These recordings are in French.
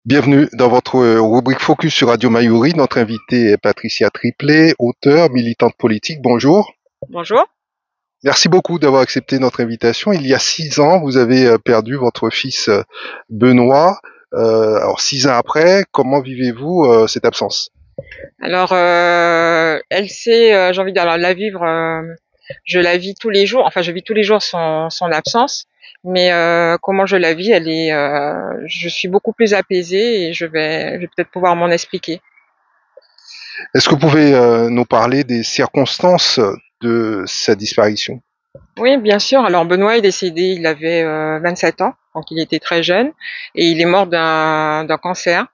Bienvenue dans votre rubrique Focus sur Radio Mayuri. Notre invitée est Patricia Triplet, auteure, militante politique. Bonjour. Bonjour. Merci beaucoup d'avoir accepté notre invitation. Il y a 6 ans, vous avez perdu votre fils Benoît. Alors 6 ans après, comment vivez-vous cette absence? Alors, j'ai envie de dire, alors, la vivre, je la vis tous les jours. Enfin, je vis tous les jours son absence. Mais comment je la vis, je suis beaucoup plus apaisée et je vais peut-être pouvoir m'en expliquer. Est-ce que vous pouvez nous parler des circonstances de sa disparition? Oui, bien sûr. Alors, Benoît est décédé, il avait 27 ans, donc il était très jeune, et il est mort d'un cancer.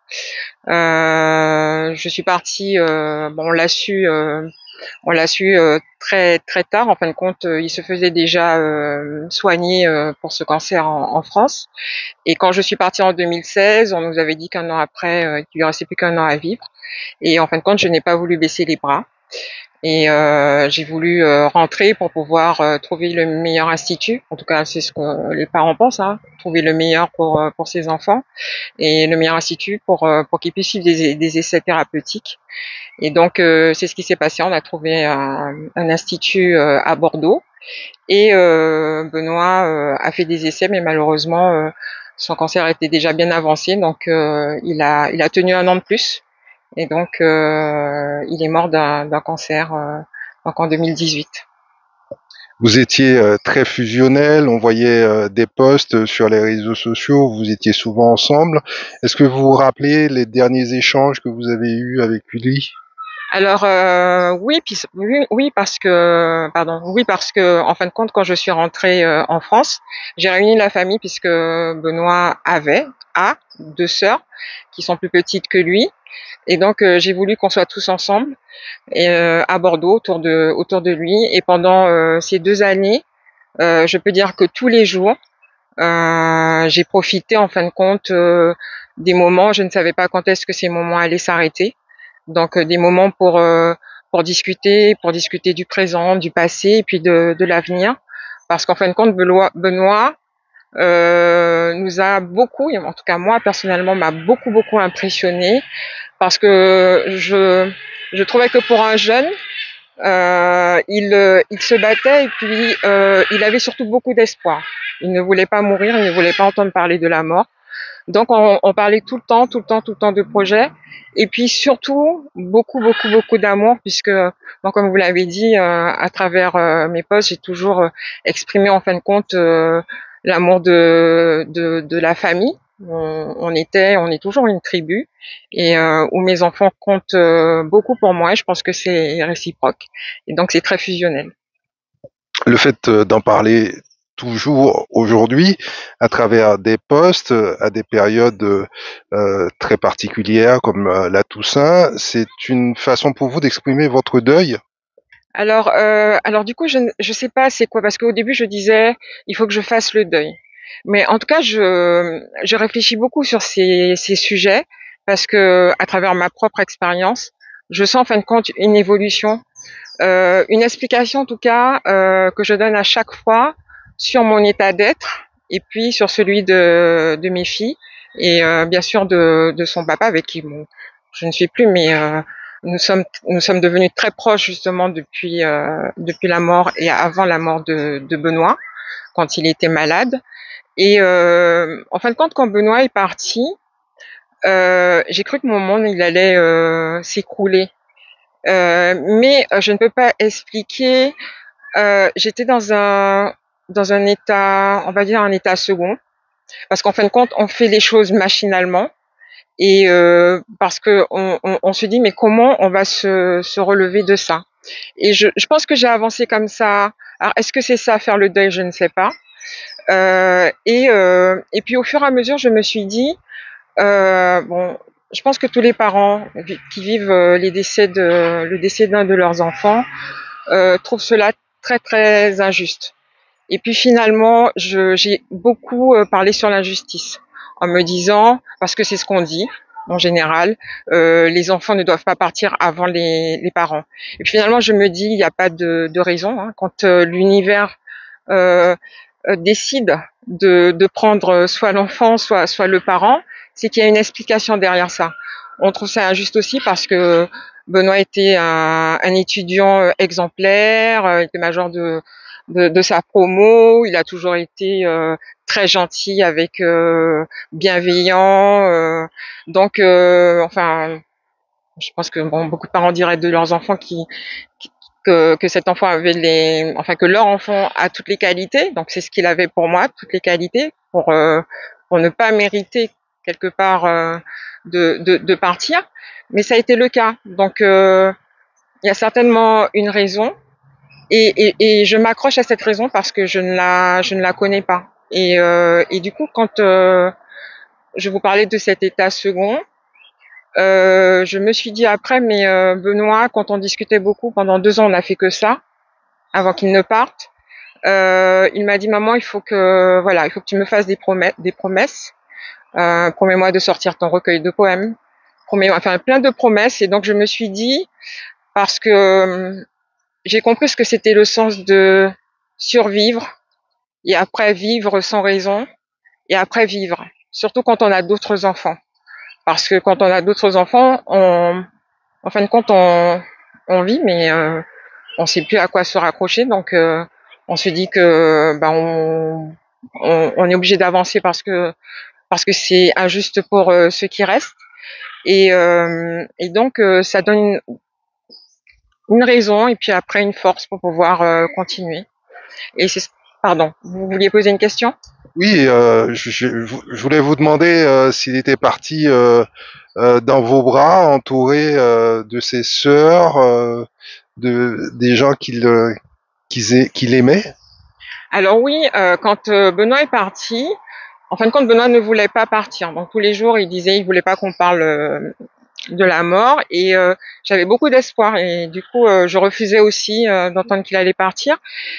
Je suis partie, bon, on l'a su très très tard. En fin de compte, il se faisait déjà soigner pour ce cancer en France. Et quand je suis partie en 2016, on nous avait dit qu'un an après, qu'il lui restait plus qu'un an à vivre. Et en fin de compte, je n'ai pas voulu baisser les bras. Et j'ai voulu rentrer pour pouvoir trouver le meilleur institut. En tout cas, c'est ce que les parents pensent, hein, trouver le meilleur pour ses enfants et le meilleur institut pour qu'ils puissent suivre des essais thérapeutiques. Et donc, c'est ce qui s'est passé. On a trouvé un institut à Bordeaux. Et Benoît a fait des essais, mais malheureusement, son cancer était déjà bien avancé. Donc, il a tenu un an de plus. Et donc, il est mort d'un cancer donc en 2018. Vous étiez très fusionnel, on voyait des posts sur les réseaux sociaux, vous étiez souvent ensemble. Est-ce que vous vous rappelez les derniers échanges que vous avez eus avec lui? Alors oui, oui parce que en fin de compte, quand je suis rentrée en France, j'ai réuni la famille puisque Benoît a 2 sœurs qui sont plus petites que lui, et donc j'ai voulu qu'on soit tous ensemble et à Bordeaux autour de lui. Et pendant ces 2 années, je peux dire que tous les jours, j'ai profité en fin de compte des moments. Je ne savais pas quand est-ce que ces moments allaient s'arrêter. Donc des moments pour discuter du présent, du passé et puis de l'avenir. Parce qu'en fin de compte, Benoît nous a beaucoup, en tout cas moi personnellement, m'a beaucoup impressionné parce que je trouvais que pour un jeune, il se battait et puis il avait surtout beaucoup d'espoir. Il ne voulait pas mourir, il ne voulait pas entendre parler de la mort. Donc on parlait tout le temps de projets et puis surtout beaucoup d'amour puisque moi, comme vous l'avez dit à travers mes posts, j'ai toujours exprimé en fin de compte l'amour de la famille. On est toujours une tribu et où mes enfants comptent beaucoup pour moi. Et je pense que c'est réciproque et donc c'est très fusionnel. Le fait d'en parler toujours aujourd'hui à travers des posts à des périodes très particulières comme la Toussaint, c'est une façon pour vous d'exprimer votre deuil? Alors du coup, je sais pas c'est quoi parce qu'au début je disais il faut que je fasse le deuil. Mais en tout cas, je réfléchis beaucoup sur ces sujets parce que à travers ma propre expérience, je sens en fin de compte une évolution, une explication en tout cas que je donne à chaque fois sur mon état d'être et puis sur celui de mes filles et bien sûr de son papa avec qui bon, je ne suis plus, mais nous sommes devenus très proches justement depuis la mort et avant la mort de Benoît quand il était malade. Et en fin de compte, quand Benoît est parti, j'ai cru que mon monde il allait s'écrouler. Mais je ne peux pas expliquer. J'étais dans un état, on va dire un état second, parce qu'en fin de compte, on fait les choses machinalement et parce que on se dit mais comment on va se relever de ça. Et je pense que j'ai avancé comme ça. Alors est-ce que c'est ça faire le deuil? Je ne sais pas. Et puis au fur et à mesure, je me suis dit bon, je pense que tous les parents qui vivent le décès d'un de leurs enfants trouvent cela très très injuste. Et puis finalement, j'ai beaucoup parlé sur l'injustice en me disant, parce que c'est ce qu'on dit en général, les enfants ne doivent pas partir avant les parents. Et puis finalement, je me dis, il n'y a pas de raison. Hein, quand l'univers décide de prendre soit l'enfant, soit le parent, c'est qu'il y a une explication derrière ça. On trouve ça injuste aussi parce que Benoît était un étudiant exemplaire, il était major de sa promo, il a toujours été très gentil, avec bienveillant, enfin, je pense que bon, beaucoup de parents diraient de leurs enfants que cet enfant avait que leur enfant a toutes les qualités. Donc c'est ce qu'il avait pour moi, toutes les qualités pour ne pas mériter quelque part de partir. Mais ça a été le cas. Donc il y a certainement une raison et je m'accroche à cette raison parce que je ne la connais pas. Et du coup, quand je vous parlais de cet état second, je me suis dit après, mais Benoît, quand on discutait beaucoup, pendant 2 ans, on n'a fait que ça, avant qu'il ne parte. Il m'a dit, maman, il faut que tu me fasses des promesses. Promets-moi de sortir ton recueil de poèmes. Enfin, plein de promesses. Et donc, je me suis dit, parce que j'ai compris ce que c'était le sens de survivre, et après vivre sans raison, et après vivre. Surtout quand on a d'autres enfants. Parce que quand on a d'autres enfants, en fin de compte, on vit, mais on sait plus à quoi se raccrocher. Donc, on se dit que on est obligé d'avancer parce que c'est injuste pour ceux qui restent. Et donc, ça donne une raison et puis après une force pour pouvoir continuer. Et c'est Pardon, vous vouliez poser une question? Oui, je voulais vous demander s'il était parti dans vos bras, entouré de ses sœurs, des gens qu'il aimait. Alors oui, quand Benoît est parti, en fin de compte, Benoît ne voulait pas partir. Donc tous les jours, il disait, il voulait pas qu'on parle de la mort, et j'avais beaucoup d'espoir, et du coup, je refusais aussi d'entendre qu'il allait partir.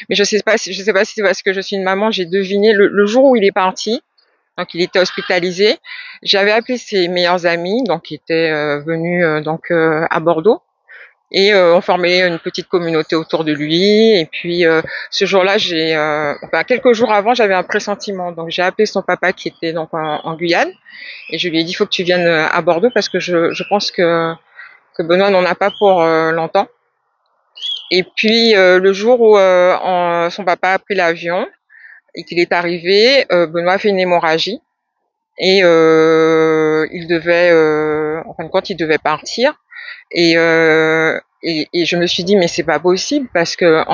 Mais je sais pas si c'est parce que je suis une maman, j'ai deviné le jour où il est parti. Donc il était hospitalisé. J'avais appelé ses meilleurs amis, donc qui étaient venus à Bordeaux. Et on formait une petite communauté autour de lui. Et puis ce jour-là, quelques jours avant, j'avais un pressentiment. Donc j'ai appelé son papa qui était donc en Guyane, et je lui ai dit, il faut que tu viennes à Bordeaux parce que je pense que Benoît n'en a pas pour longtemps. Et puis le jour où son papa a pris l'avion et qu'il est arrivé, Benoît a fait une hémorragie, et il devait, en fin de compte, il devait partir. Et je me suis dit, mais c'est pas possible parce que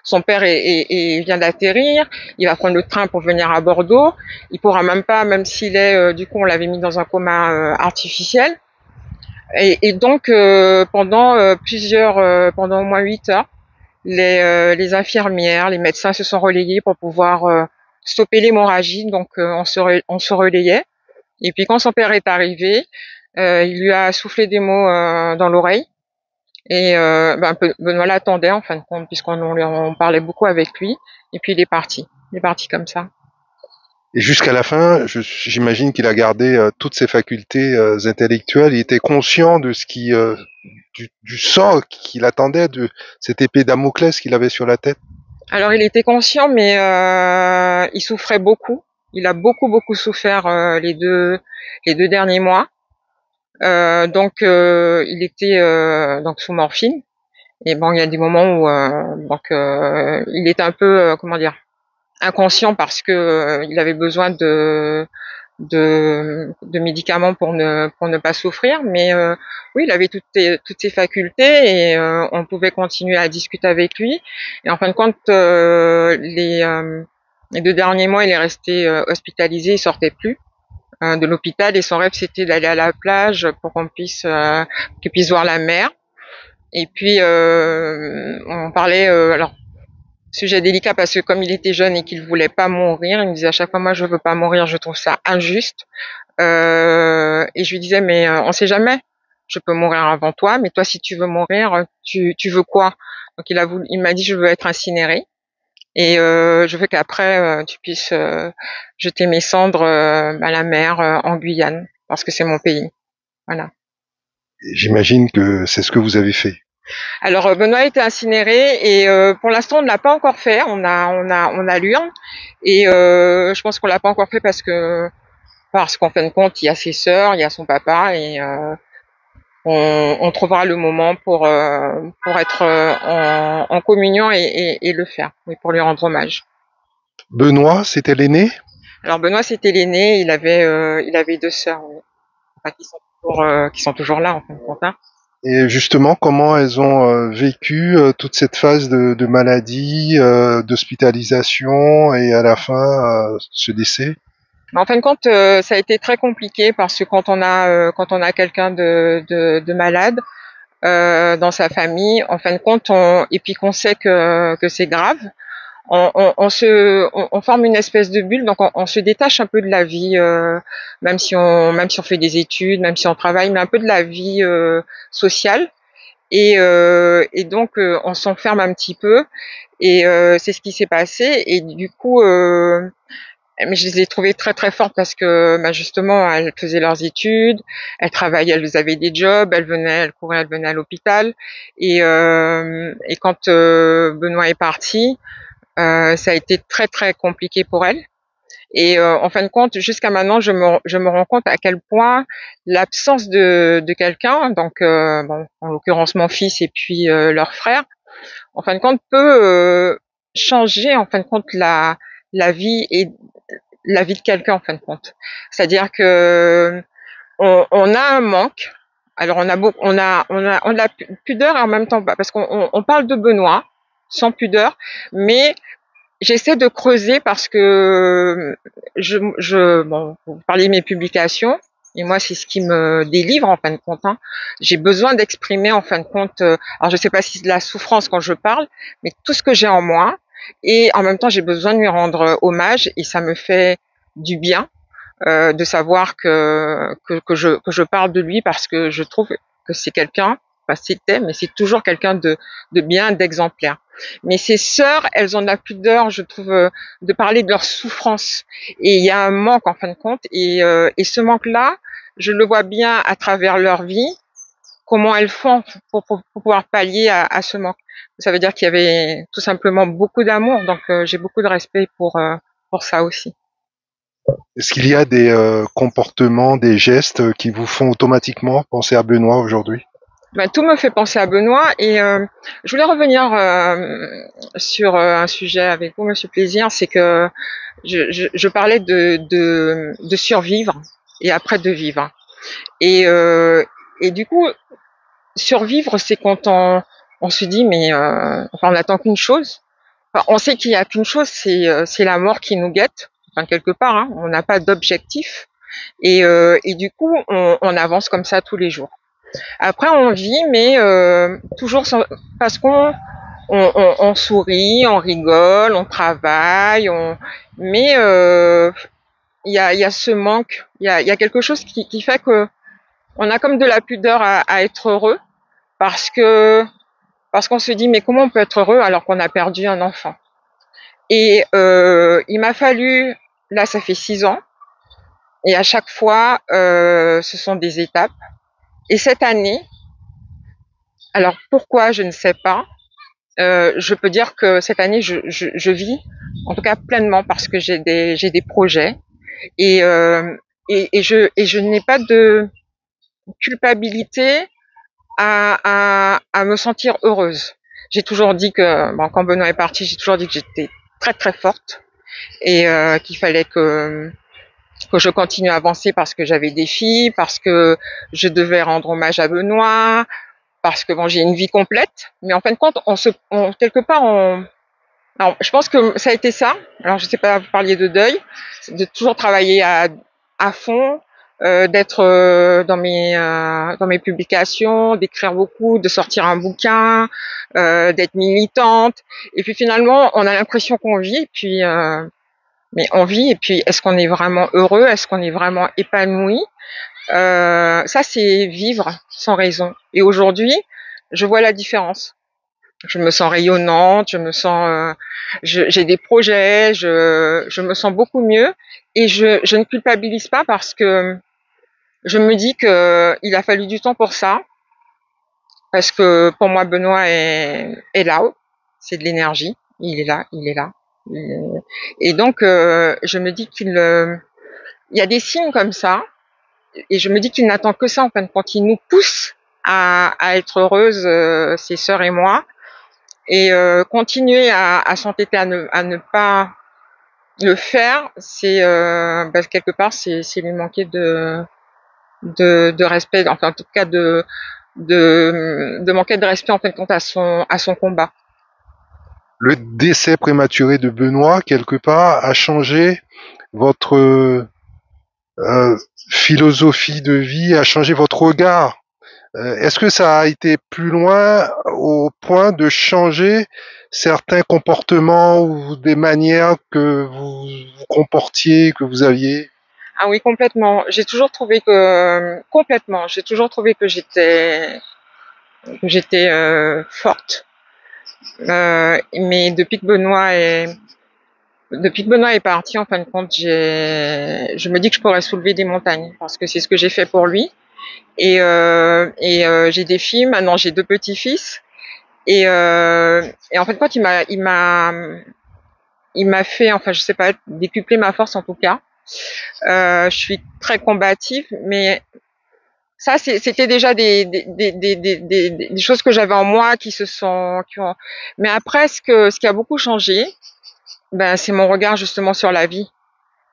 son père vient d'atterrir, il va prendre le train pour venir à Bordeaux, il pourra même pas, même s'il est, du coup on l'avait mis dans un coma artificiel. Et donc pendant au moins 8 heures, les infirmières, les médecins se sont relayés pour pouvoir stopper l'hémorragie. Donc on se relayait. Et puis quand son père est arrivé, il lui a soufflé des mots dans l'oreille. Et Benoît l'attendait en fin de compte, on parlait beaucoup avec lui. Et puis il est parti. Il est parti comme ça. Et jusqu'à la fin, j'imagine qu'il a gardé toutes ses facultés intellectuelles. Il était conscient de du sort qu'il attendait, de cette épée Damoclès qu'il avait sur la tête. Alors il était conscient, mais il souffrait beaucoup. Il a beaucoup souffert les deux derniers mois. Il était donc sous morphine. Et bon, il y a des moments où il était un peu comment dire, inconscient parce que il avait besoin de médicaments pour ne pas souffrir. Mais oui, il avait toutes ses facultés, et on pouvait continuer à discuter avec lui. Et en fin de compte, les 2 derniers mois, il est resté hospitalisé, il sortait plus de l'hôpital, et son rêve c'était d'aller à la plage pour qu'il puisse voir la mer. Et puis on parlait, alors sujet délicat parce que comme il était jeune et qu'il voulait pas mourir, il me disait à chaque fois, moi je veux pas mourir, je trouve ça injuste. Et je lui disais, mais on sait jamais, je peux mourir avant toi, mais toi si tu veux mourir, tu veux quoi? Donc il m'a dit, je veux être incinéré, et je veux qu'après tu puisses jeter mes cendres à la mer en Guyane, parce que c'est mon pays. Voilà. J'imagine que c'est ce que vous avez fait. Alors Benoît a été incinéré, et pour l'instant on ne l'a pas encore fait. On a l'urne, et je pense qu'on l'a pas encore fait parce qu'en fin de compte, il y a ses sœurs, il y a son papa, et on trouvera le moment pour être en communion et le faire, oui, pour lui rendre hommage. Benoît, c'était l'aîné? Alors Benoît, c'était l'aîné, il avait deux sœurs, oui. Enfin, qui sont toujours là, en fin de compte, hein. Et justement, comment elles ont vécu toute cette phase de maladie, d'hospitalisation et à la fin ce décès? En fin de compte, ça a été très compliqué parce que quand on a quelqu'un de malade dans sa famille, en fin de compte, et puis qu'on sait que c'est grave, on forme une espèce de bulle, donc on se détache un peu de la vie, même si on fait des études, même si on travaille, mais un peu de la vie sociale. Et donc on s'enferme un petit peu, et c'est ce qui s'est passé. Et du coup, mais je les ai trouvées très très fortes parce que bah, justement elles faisaient leurs études, elles travaillaient, elles avaient des jobs, elles couraient, elles venaient à l'hôpital. Et quand Benoît est parti, ça a été très très compliqué pour elles. Et en fin de compte, jusqu'à maintenant, je me rends compte à quel point l'absence de quelqu'un, donc bon, en l'occurrence mon fils et puis leur frère, en fin de compte, peut changer en fin de compte la vie et la vie de quelqu'un en fin de compte. C'est-à-dire que on a un manque. Alors on a de la pudeur et en même temps pas, parce qu'on parle de Benoît sans pudeur, mais j'essaie de creuser parce que bon, vous parliez de mes publications, et moi c'est ce qui me délivre en fin de compte, hein. J'ai besoin d'exprimer en fin de compte, alors je sais pas si c'est de la souffrance quand je parle, mais tout ce que j'ai en moi, et en même temps j'ai besoin de lui rendre hommage, et ça me fait du bien de savoir que je parle de lui parce que je trouve que c'est quelqu'un, pas c'était, mais c'est toujours quelqu'un de bien, d'exemplaire. Mais ses sœurs, elles ont de la pudeur, je trouve, de parler de leur souffrance. Et il y a un manque en fin de compte, et ce manque-là, je le vois bien à travers leur vie, comment elles font pour pouvoir pallier à ce manque. Ça veut dire qu'il y avait tout simplement beaucoup d'amour, donc j'ai beaucoup de respect pour ça aussi. Est-ce qu'il y a des comportements, des gestes qui vous font automatiquement penser à Benoît aujourd'hui? Ben, tout me fait penser à Benoît, et je voulais revenir sur un sujet avec vous, Monsieur Plaisir, c'est que je parlais de survivre et après de vivre. Et, euh, et du coup, survivre, c'est quand on se dit, mais enfin, on n'attend qu'une chose. Enfin, on sait qu'il n'y a qu'une chose, c'est la mort qui nous guette, enfin, quelque part, hein, on n'a pas d'objectif. Et du coup, on avance comme ça tous les jours. Après, on vit, mais toujours parce on sourit, on rigole, on travaille, mais il y a ce manque, il y a quelque chose qui fait que on a comme de la pudeur à être heureux, parce que parce qu'on se dit mais comment on peut être heureux alors qu'on a perdu un enfant. Et il m'a fallu, là ça fait 6 ans, et à chaque fois ce sont des étapes. Et cette année, alors pourquoi je ne sais pas. Je peux dire que cette année, je vis, en tout cas pleinement, parce que j'ai des projets, et, et je n'ai pas de culpabilité à me sentir heureuse. J'ai toujours dit que, bon, quand Benoît est parti, j'ai toujours dit que j'étais très très forte, et qu'il fallait que je continue à avancer parce que j'avais des filles, parce que je devais rendre hommage à Benoît, parce que bon, j'ai une vie complète, mais en fin de compte, quelque part, alors, je pense que ça a été ça. Alors, je sais pas, vous parliez de deuil, de toujours travailler à fond, d'être dans mes publications, d'écrire beaucoup, de sortir un bouquin, d'être militante. Et puis finalement, on a l'impression qu'on vit, puis mais on vit. Et puis, est-ce qu'on est vraiment heureux? Est-ce qu'on est vraiment épanoui? Ça, c'est vivre sans raison. Et aujourd'hui, je vois la différence. Je me sens rayonnante, je me sens, j'ai des projets, je me sens beaucoup mieux, et je ne culpabilise pas parce que je me dis que il a fallu du temps pour ça, parce que pour moi Benoît est là, c'est de l'énergie, il est là, il est là. Et donc je me dis il y a des signes comme ça, et je me dis qu'il n'attend que ça, en fin de compte. Il nous pousse à être heureuses, ses sœurs et moi, et continuer à s'entêter à ne pas le faire, c'est quelque part, c'est lui manquer de respect, enfin en tout cas de manquer de respect en fin de compte à son combat. Le décès prématuré de Benoît, quelque part, a changé votre philosophie de vie, a changé votre regard. Est-ce que ça a été plus loin au point de changer certains comportements ou des manières que vous comportiez, que vous aviez? Ah oui, complètement. J'ai toujours trouvé que j'étais forte. Mais depuis que Benoît est parti, en fin de compte, je me dis que je pourrais soulever des montagnes parce que c'est ce que j'ai fait pour lui. J'ai des filles, maintenant j'ai deux petits-fils. Et en fin de compte, il m'a fait, enfin, je sais pas, décupler ma force en tout cas. Je suis très combative, mais ça, c'était déjà des choses que j'avais en moi mais après, ce qui a beaucoup changé, ben, c'est mon regard justement sur la vie.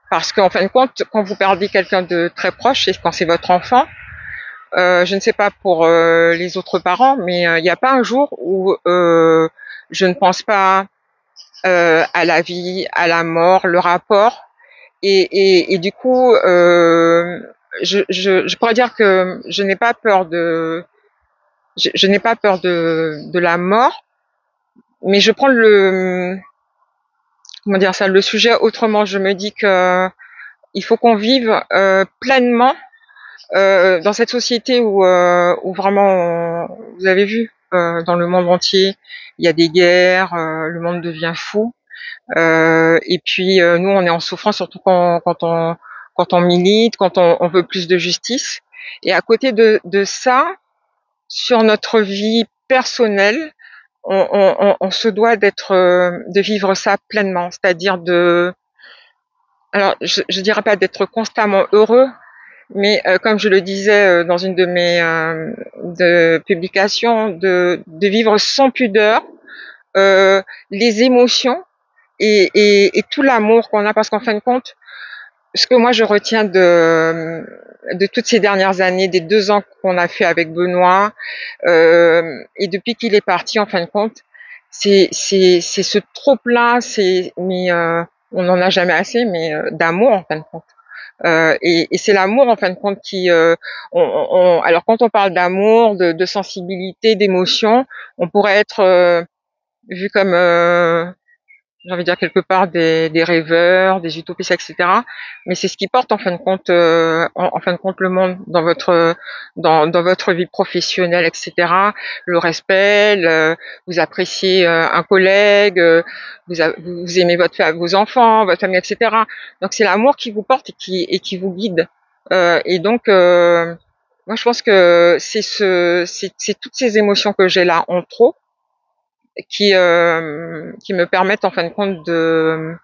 Parce qu'en fin de compte, quand vous perdez quelqu'un de très proche, et quand c'est votre enfant, je ne sais pas pour les autres parents, mais il n'y a pas un jour où je ne pense pas à la vie, à la mort, le rapport. Et du coup, je pourrais dire que je n'ai pas peur de la mort, mais je prends comment dire ça, le sujet autrement. Je me dis que il faut qu'on vive pleinement dans cette société où vraiment, vous avez vu, dans le monde entier, il y a des guerres, le monde devient fou. Et puis nous, on est en souffrance, surtout quand on milite, quand on veut plus de justice. Et à côté de ça, sur notre vie personnelle, on se doit de vivre ça pleinement, c'est-à-dire alors je dirais pas d'être constamment heureux, mais comme je le disais dans une de mes publications, de vivre sans pudeur les émotions et tout l'amour qu'on a, parce qu'en fin de compte, ce que moi je retiens de toutes ces dernières années, des 2 ans qu'on a fait avec Benoît, et depuis qu'il est parti, en fin de compte, c'est ce trop plein, mais on n'en a jamais assez, mais d'amour en fin de compte. Et c'est l'amour en fin de compte alors quand on parle d'amour, de sensibilité, d'émotion, on pourrait être vu comme j'ai envie de dire quelque part des rêveurs, des utopistes, etc. Mais c'est ce qui porte en fin de compte, en fin de compte le monde dans votre vie professionnelle, etc. Le respect, vous appréciez un collègue, vous aimez vos enfants, votre famille, etc. Donc c'est l'amour qui vous porte et qui vous guide. Et donc moi je pense que c'est toutes ces émotions que j'ai là en trop qui me permettent en fin de compte de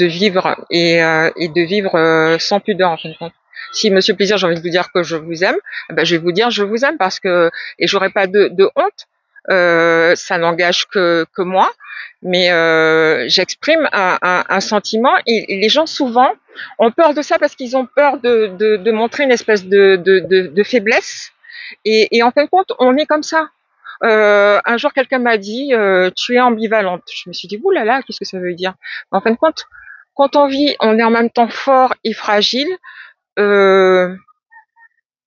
vivre et de vivre sans pudeur en fin de compte. Si Monsieur Plaisir, j'ai envie de vous dire que je vous aime, ben je vais vous dire je vous aime parce que et j'aurai pas de honte. Ça n'engage que moi, mais j'exprime un sentiment et les gens souvent ont peur de ça parce qu'ils ont peur de montrer une espèce de faiblesse et en fin de compte on est comme ça. Un jour, quelqu'un m'a dit tu es ambivalente. Je me suis dit ouh là là, qu'est-ce que ça veut dire? En fin de compte, quand on vit, on est en même temps fort et fragile. Euh,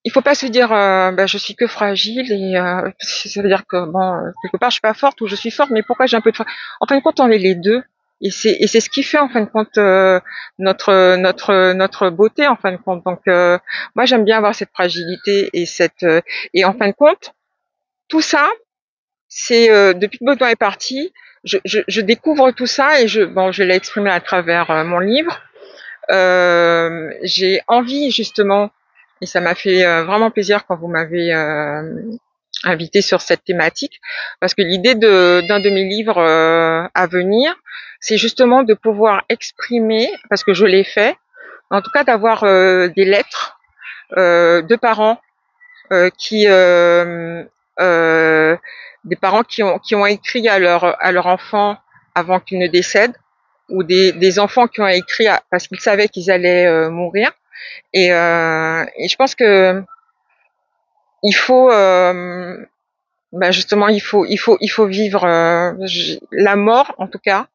il faut pas se dire je suis que fragile et ça veut dire que bon quelque part je suis pas forte ou je suis forte, mais pourquoi j'ai un peu de force? En fin de compte, on est les deux. Et c'est ce qui fait en fin de compte notre beauté en fin de compte. Donc moi j'aime bien avoir cette fragilité et en fin de compte tout ça c'est depuis que Baudouin est parti, je découvre tout ça et je l'ai exprimé à travers mon livre. J'ai envie justement, et ça m'a fait vraiment plaisir quand vous m'avez invité sur cette thématique, parce que l'idée d'un de mes livres à venir, c'est justement de pouvoir exprimer, parce que je l'ai fait, en tout cas d'avoir des lettres de parents qui euh, des parents qui ont écrit à leur enfant avant qu'il ne décède, ou des enfants qui ont écrit parce qu'ils savaient qu'ils allaient mourir. Et je pense que il faut justement il faut vivre la mort en tout cas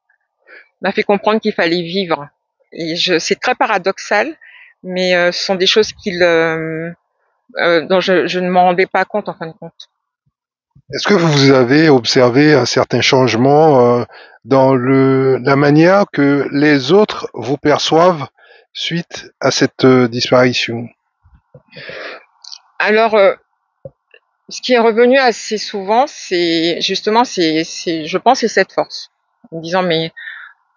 m'a fait comprendre qu'il fallait vivre. C'est très paradoxal, mais ce sont des choses dont je ne m'en rendais pas compte en fin de compte. Est-ce que vous avez observé un certain changement dans la manière que les autres vous perçoivent suite à cette disparition? Alors, ce qui est revenu assez souvent, c'est justement, je pense, c'est cette force. En me disant, mais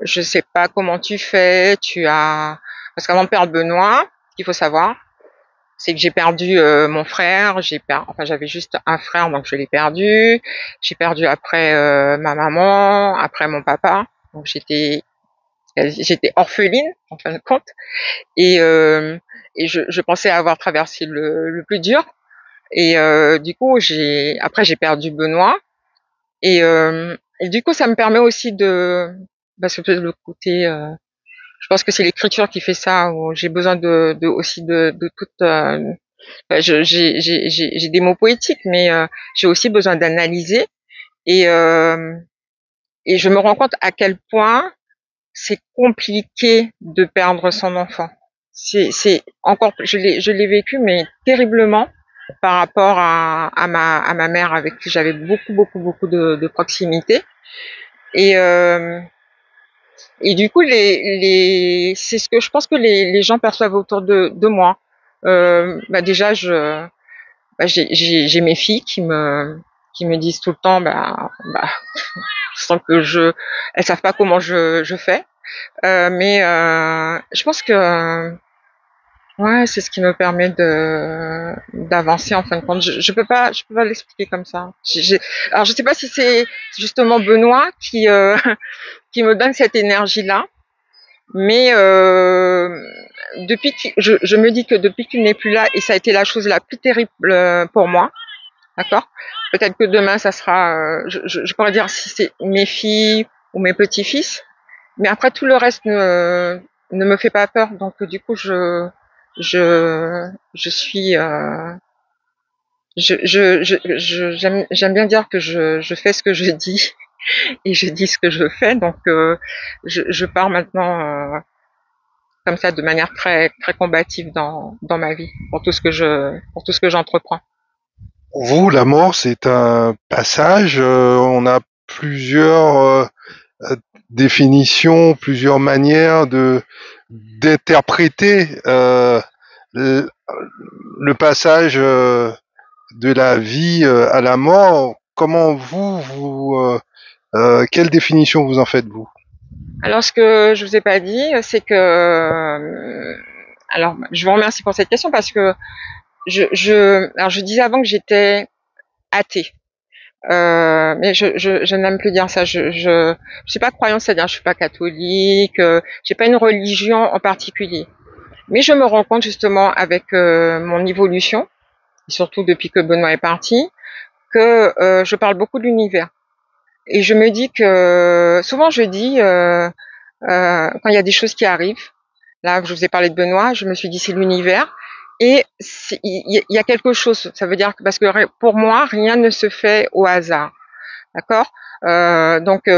je sais pas comment tu fais, parce qu'avant de perdre Benoît, ce qu'il faut savoir, c'est que j'ai perdu mon frère, enfin j'avais juste un frère donc je l'ai perdu. J'ai perdu après ma maman, après mon papa. Donc j'étais orpheline en fin de compte et je pensais avoir traversé le plus dur et du coup j'ai perdu Benoît et du coup ça me permet aussi parce que le côté je pense que c'est l'écriture qui fait ça où j'ai besoin aussi de toute j'ai des mots poétiques, mais j'ai aussi besoin d'analyser et euh, et je me rends compte à quel point c'est compliqué de perdre son enfant. C'est encore, je l'ai vécu, mais terriblement par rapport à ma mère avec qui j'avais beaucoup de proximité. Et, euh, et du coup, c'est ce que je pense que les gens perçoivent autour de moi. Déjà, j'ai mes filles qui me disent tout le temps, sans que elles savent pas comment je fais. Mais je pense que ouais, c'est ce qui me permet d'avancer en fin de compte. Je peux pas l'expliquer comme ça. Alors je sais pas si c'est justement Benoît qui me donne cette énergie-là, mais je me dis que depuis qu'il n'est plus là, et ça a été la chose la plus terrible pour moi, d'accord. Peut-être que demain ça sera, je pourrais dire si c'est mes filles ou mes petits-fils, mais après tout le reste ne me fait pas peur. Donc du coup je suis j'aime bien dire que je fais ce que je dis et je dis ce que je fais. Donc je pars maintenant comme ça de manière très combative dans ma vie pour tout ce que j'entreprends. Pour vous, la mort, c'est un passage. On a plusieurs définitions, plusieurs manières de d'interpréter le, le passage de la vie à la mort. Comment quelle définition vous en faites vous? Alors ce que je vous ai pas dit, c'est que alors je vous remercie pour cette question parce que alors je disais avant que j'étais athée. Mais je n'aime plus dire ça. Je suis pas croyante, c'est-à-dire je suis pas catholique, j'ai pas une religion en particulier. Mais je me rends compte justement avec mon évolution, et surtout depuis que Benoît est parti, que je parle beaucoup de l'univers. Et je me dis que souvent je dis quand il y a des choses qui arrivent, là je vous ai parlé de Benoît, je me suis dit c'est l'univers. Et il y a quelque chose, ça veut dire que parce que pour moi rien ne se fait au hasard. D'accord. Donc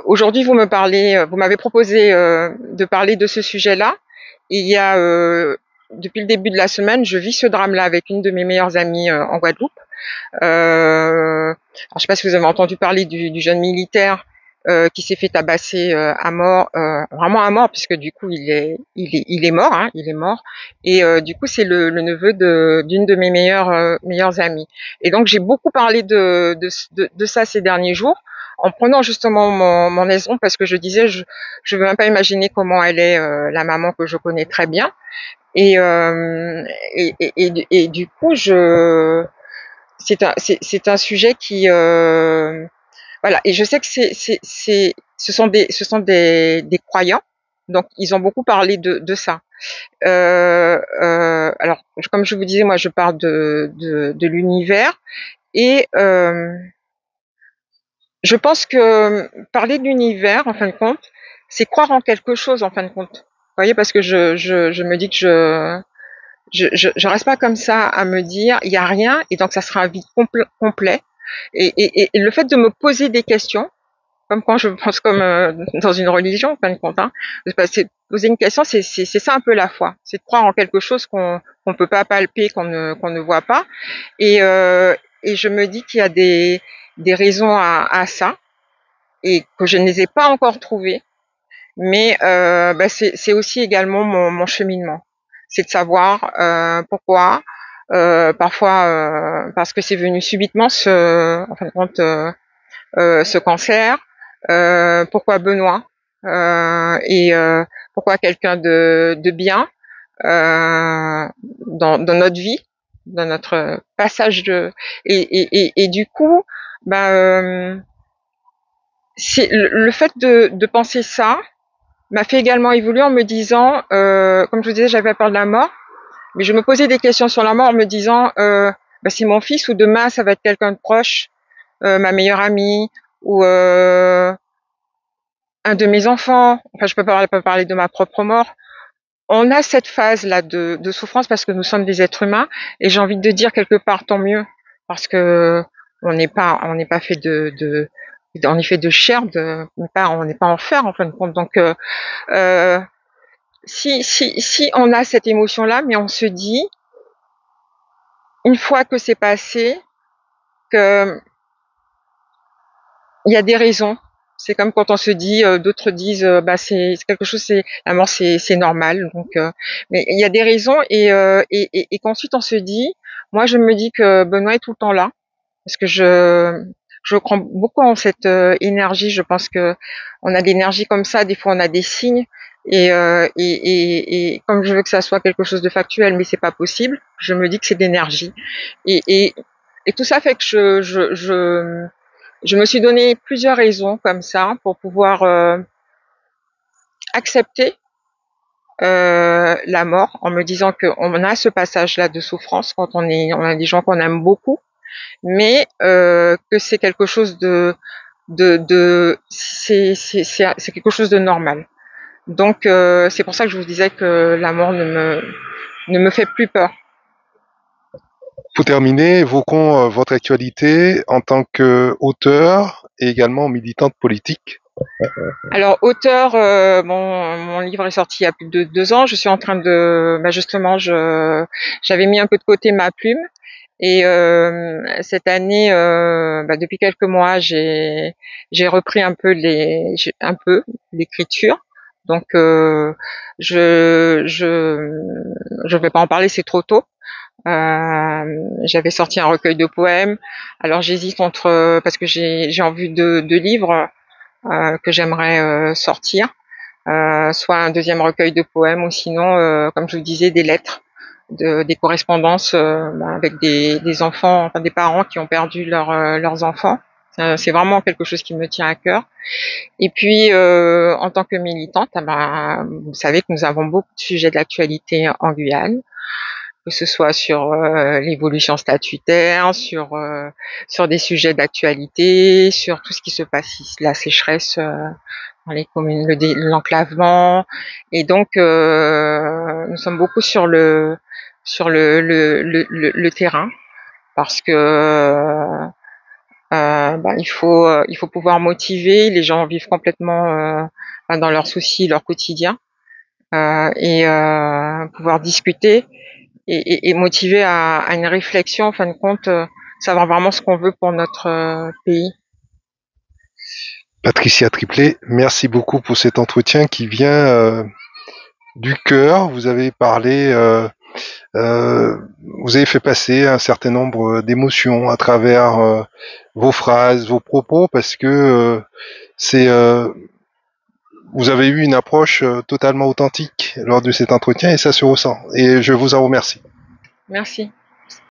aujourd'hui, vous m'avez proposé de parler de ce sujet-là. Il y a depuis le début de la semaine, je vis ce drame-là avec une de mes meilleures amies en Guadeloupe. Alors, je ne sais pas si vous avez entendu parler du jeune militaire qui s'est fait tabasser à mort, vraiment à mort, puisque du coup il est mort, hein, il est mort. Et du coup c'est le neveu d'une de mes meilleures amies. Et donc j'ai beaucoup parlé de ça ces derniers jours, en prenant justement mon aison, parce que je disais je veux même pas imaginer comment elle est la maman que je connais très bien. Et et du coup c'est un sujet voilà. Et je sais que ce sont des croyants, donc ils ont beaucoup parlé de ça. Alors, comme je vous disais, moi, je parle de l'univers et je pense que parler de l'univers, en fin de compte, c'est croire en quelque chose, en fin de compte. Vous voyez, parce que je me dis que je reste pas comme ça à me dire il y a rien et donc ça sera un vide complet. Et le fait de me poser des questions, comme quand je pense comme dans une religion, en fin de compte, hein, c'est poser une question, c'est ça un peu la foi, c'est de croire en quelque chose qu'on peut pas palper, qu'on ne voit pas. Et et je me dis qu'il y a des raisons à ça et que je ne les ai pas encore trouvées. Mais c'est aussi également mon cheminement. C'est de savoir pourquoi. Parfois parce que c'est venu subitement en fin de compte, ce cancer. Pourquoi Benoît et pourquoi quelqu'un de bien dans notre vie, dans notre passage de et du coup, bah, c'est le fait de penser ça m'a fait également évoluer en me disant, comme je vous disais, j'avais peur de la mort, mais je me posais des questions sur la mort en me disant, c'est mon fils ou demain ça va être quelqu'un de proche, ma meilleure amie ou un de mes enfants. Enfin, je peux pas parler de ma propre mort. On a cette phase-là de souffrance parce que nous sommes des êtres humains et j'ai envie de dire quelque part tant mieux parce que on n'est pas fait on est fait de chair, on n'est pas en fer en fin de compte. Donc euh, si on a cette émotion-là, mais on se dit, une fois que c'est passé, que il y a des raisons. C'est comme quand on se dit, d'autres disent, c'est quelque chose, c'est la mort, c'est normal. Donc, mais il y a des raisons et qu'ensuite on se dit, moi je me dis que Benoît est tout le temps là parce que je crois beaucoup en cette énergie. Je pense que on a de l'énergie comme ça. Des fois, on a des signes. Et comme je veux que ça soit quelque chose de factuel, mais c'est pas possible, je me dis que c'est de l'énergie. Et, et, et tout ça fait que je me suis donné plusieurs raisons comme ça pour pouvoir accepter la mort en me disant qu'on a ce passage-là de souffrance quand on a des gens qu'on aime beaucoup, mais que c'est quelque chose c'est quelque chose de normal. Donc c'est pour ça que je vous disais que la mort ne me fait plus peur. Pour terminer, évoquons votre actualité en tant qu'auteur et également militante politique. Alors auteur, mon livre est sorti il y a plus de 2 ans. Je suis en train de, justement, j'avais mis un peu de côté ma plume. Et cette année, depuis quelques mois, j'ai repris un peu l'écriture. Donc je vais pas en parler, c'est trop tôt. J'avais sorti un recueil de poèmes. Alors j'hésite entre parce que j'ai envie de livres que j'aimerais sortir, soit un deuxième recueil de poèmes ou sinon, comme je vous disais, des lettres des correspondances avec des enfants, enfin des parents qui ont perdu leurs enfants. C'est vraiment quelque chose qui me tient à cœur. Et puis, en tant que militante, vous savez que nous avons beaucoup de sujets d'actualité en Guyane, que ce soit sur l'évolution statutaire, sur des sujets d'actualité, sur tout ce qui se passe ici, la sécheresse dans les communes, l'enclavement. Et donc, nous sommes beaucoup sur le terrain parce que il faut pouvoir motiver. Les gens vivent complètement dans leurs soucis, leur quotidien, et pouvoir discuter et motiver à une réflexion, en fin de compte, savoir vraiment ce qu'on veut pour notre pays. Patricia Triplet, merci beaucoup pour cet entretien qui vient du cœur. Vous avez parlé, vous avez fait passer un certain nombre d'émotions à travers vos phrases, vos propos, parce que c'est vous avez eu une approche totalement authentique lors de cet entretien et ça se ressent. Et je vous en remercie. Merci.